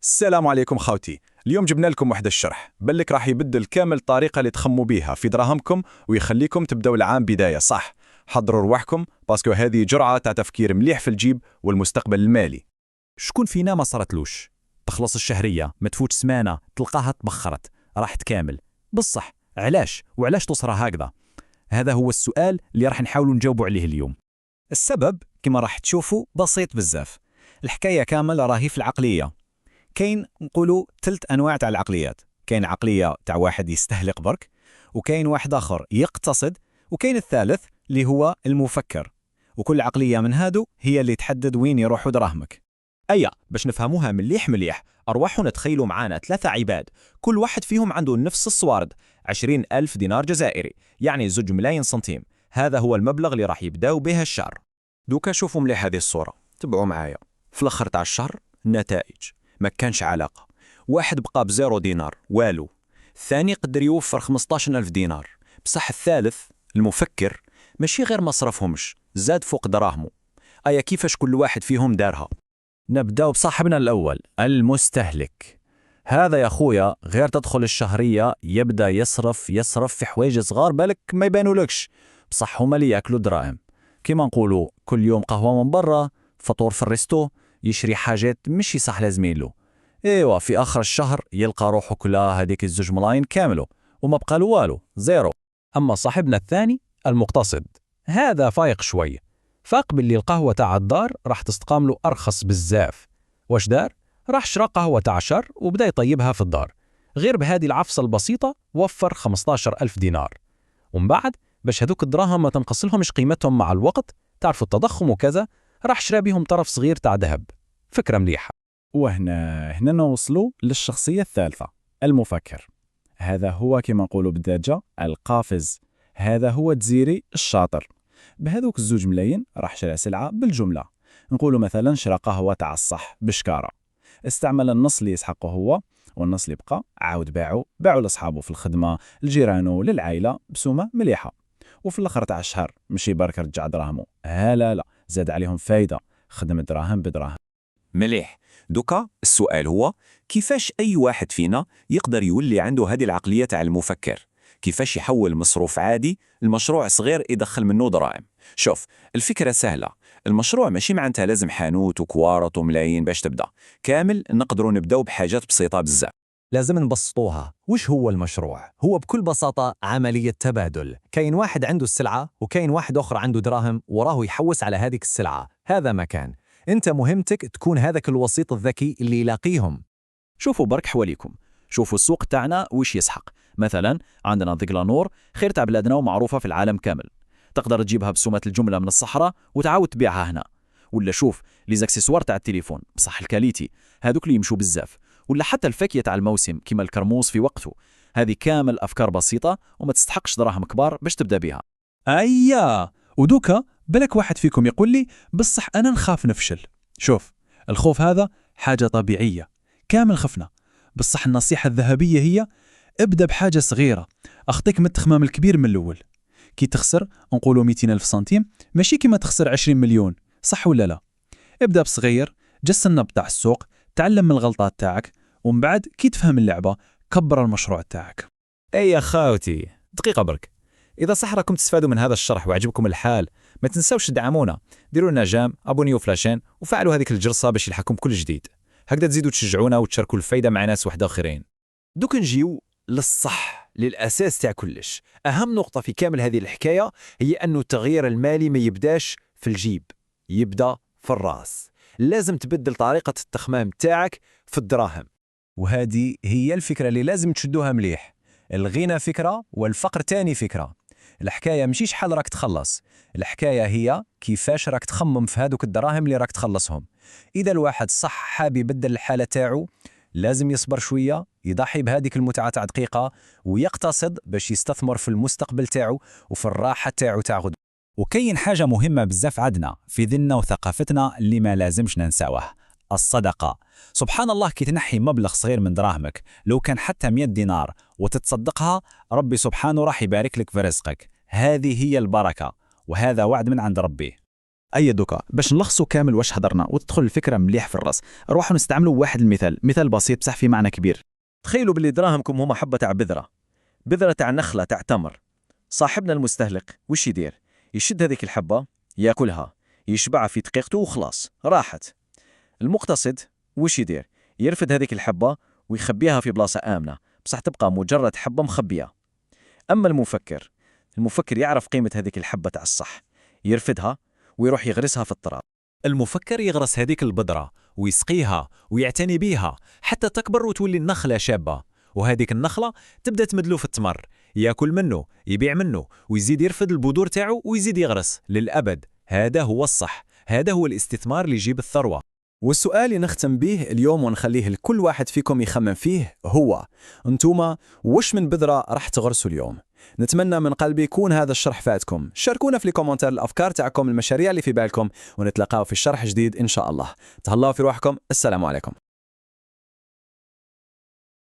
السلام عليكم خاوتي. اليوم جبنا لكم واحد الشرح بلك راح يبدل كامل الطريقة اللي تخموا بيها في دراهمكم ويخليكم تبدأوا العام بداية صح. حضروا رواحكم باسكو هذه جرعة تاع تفكير مليح في الجيب والمستقبل المالي. شكون فينا ما صارتلوش تخلص الشهرية ما تفوت سمانة تلقاها تبخرت راحت كامل؟ بصح علاش وعلاش تصرى هكذا؟ هذا هو السؤال اللي راح نحاولوا نجاوبوا عليه اليوم. السبب كما راح تشوفوا بسيط بزاف. الحكاية كامل راهي في العقلية. كاين نقولوا 3 أنواع تاع العقليات. كاين عقلية تاع واحد يستهلك برك، وكاين واحد آخر يقتصد، وكاين الثالث اللي هو المفكر. وكل عقلية من هادو هي اللي تحدد وين يروحوا دراهمك. أيا باش نفهموها مليح أرواحنا تخيلوا معانا 3 عباد كل واحد فيهم عنده نفس الصوارد 20,000 دينار جزائري، يعني 2 ملايين سنتيم. هذا هو المبلغ اللي راح يبداو به الشهر. دوكا شوفوا مليح هذه الصورة، تبعوا معايا. في الآخر تاع الشهر النتائج ما كانش علاقة. واحد بقى ب0 دينار والو، الثاني قدر يوفر 15,000 دينار، بصح الثالث المفكر ماشي غير ما صرفهمش، زاد فوق دراهمه. أيا كيفاش كل واحد فيهم دارها؟ نبداو بصاحبنا الأول المستهلك. هذا يا خويا غير تدخل الشهرية يبدأ يصرف في حوايج صغار بالك ما يبانولكش، بصح هما اللي ياكلوا دراهم. كيما نقولوا كل يوم قهوة من برا، فطور في الريستو، يشري حاجات مش صح لازمينلو. ايوا في آخر الشهر يلقى روحه كلها هذيك 2 ملايين كاملو وما بقى له والو، زيرو. أما صاحبنا الثاني المقتصد، هذا فايق شوي، فاق باللي القهوة تاع الدار راح تستقام له أرخص بزاف. واش دار؟ راح شرا قهوة تاع شر وبدا يطيبها في الدار. غير بهذه العفصة البسيطة وفر 15,000 دينار. ومن بعد باش هذوك الدراهم ما تنقصلهمش قيمتهم مع الوقت، تعرفوا التضخم وكذا، راح شرا بيهم طرف صغير تاع ذهب. فكرة مليحة. وهنا نوصلوا للشخصية الثالثة، المفكر. هذا هو كما نقولوا بالدارجة القافز. هذا هو الجزيري الشاطر. بهذوك 2 ملايين راح شرا سلعة بالجملة. نقولوا مثلا شرا قهوة تاع الصح بشكارة، استعمل النص اللي يسحقه هو، والنص اللي بقى عاود باعوا لاصحابه في الخدمة، لجيرانه، للعائلة بسومة مليحة. وفي الاخر تاع الشهر ماشي برك رجع دراهمه، لا زاد عليهم فايدة، خدم دراهم بدراهم. مليح. دوكا السؤال هو كيفاش أي واحد فينا يقدر يولي عنده هذه العقلية تاع المفكر؟ كيفاش يحول مصروف عادي لمشروع صغير يدخل منه دراهم؟ شوف، الفكرة سهلة. المشروع ماشي معناتها لازم حانوت وكوارط وملايين باش تبدأ. كامل نقدروا نبداو بحاجات بسيطة بزاف. لازم نبسطوها. وش هو المشروع؟ هو بكل بساطة عملية تبادل. كاين واحد عنده السلعة وكاين واحد آخر عنده دراهم وراه يحوس على هذيك السلعة. هذا مكان انت مهمتك تكون هذاك الوسيط الذكي اللي يلاقيهم. شوفوا برك حواليكم، شوفوا السوق تاعنا وش يسحق. مثلا عندنا ديكلانور، خير تاع بلادنا ومعروفة في العالم كامل، تقدر تجيبها بسومة الجملة من الصحراء وتعاود تبيعها هنا. ولا شوف لي زاكسيسوار تاع التليفون بصح الكاليتي، هذوك اللي يمشوا بزاف. ولا حتى الفاكهة تاع الموسم كيما الكرموس في وقته. هذه كامل أفكار بسيطة وما تستحقش دراهم كبار باش تبدأ بها. أيا ودوكا بالك واحد فيكم يقول لي بصح أنا نخاف نفشل. شوف، الخوف هذا حاجة طبيعية، كامل خفنا. بصح النصيحة الذهبية هي ابدأ بحاجة صغيرة، أخطيك من التخمام الكبير من الأول. كي تخسر نقولوا 200,000 سنتيم ماشي كيما تخسر 20 مليون، صح ولا لا؟ ابدأ بصغير، جس النبض تاع السوق، تعلم من الغلطات تاعك، ومن بعد كي تفهم اللعبة كبر المشروع تاعك. أي يا خاوتي دقيقة برك، إذا صح راكم تستفادوا من هذا الشرح وعجبكم الحال، ما تنساوش تدعمونا، ديروا لنا جام، ابونيو فلاشين، وفعلوا هذيك الجرصة باش يلحقكم كل جديد. هكذا تزيدوا تشجعونا وتشاركوا الفايدة مع ناس واحد آخرين. دوك نجيو للصح، للأساس تاع كلش. أهم نقطة في كامل هذه الحكاية هي أنه التغيير المالي ما يبداش في الجيب، يبدأ في الراس. لازم تبدل طريقة التخمام تاعك في الدراهم. وهذه هي الفكرة اللي لازم تشدوها مليح. الغنى فكرة والفقر تاني فكرة. الحكاية مشي شحال راك تخلص، الحكاية هي كيفاش راك تخمم في هذوك الدراهم اللي راك تخلصهم. إذا الواحد صح حاب يبدل الحالة تاعو، لازم يصبر شوية، يضحي بهذيك المتعة تاع دقيقة، ويقتصد باش يستثمر في المستقبل تاعو وفي الراحة تاعو تاع غد. وكاين حاجة مهمة بزاف عندنا في ديننا وثقافتنا اللي ما لازمش ننساوه، الصدقة. سبحان الله كي تنحي مبلغ صغير من دراهمك، لو كان حتى 100 دينار وتتصدقها، ربي سبحانه راح يبارك لك في رزقك. هذه هي البركة، وهذا وعد من عند ربي. أي دوكا باش نلخصوا كامل واش حضرنا وتدخل الفكرة مليح في الراس، روحوا نستعملوا واحد المثال، مثال بسيط بصح فيه معنى كبير. تخيلوا باللي دراهمكم هما حبة تاع بذرة تاع نخلة تاع تمر. صاحبنا المستهلك وش يدير؟ يشد هذيك الحبة ياكلها، يشبع في دقيقته وخلاص راحت. المقتصد وش يدير؟ يرفد هذيك الحبة ويخبيها في بلاصة آمنة، بصح تبقى مجرد حبة مخبية. أما المفكر يعرف قيمة هذيك الحبة تاع الصح، يرفدها ويروح يغرسها في التراب. المفكر يغرس هذيك البذرة ويسقيها ويعتني بيها حتى تكبر وتولي النخلة شابة، وهذيك النخلة تبدأ تمدلو في التمر، ياكل منه، يبيع منه، ويزيد يرفد البذور تاعو ويزيد يغرس للأبد. هذا هو الصح، هذا هو الاستثمار اللي يجيب الثروة. والسؤال اللي نختم به اليوم ونخليه لكل واحد فيكم يخمم فيه هو: انتوما وش من بذرة راح تغرسوا اليوم؟ نتمنى من قلبي يكون هذا الشرح فاتكم. شاركونا في الكومنتار الأفكار تاعكم، المشاريع اللي في بالكم، ونتلاقاو في الشرح جديد إن شاء الله. تهلاو في روحكم، السلام عليكم.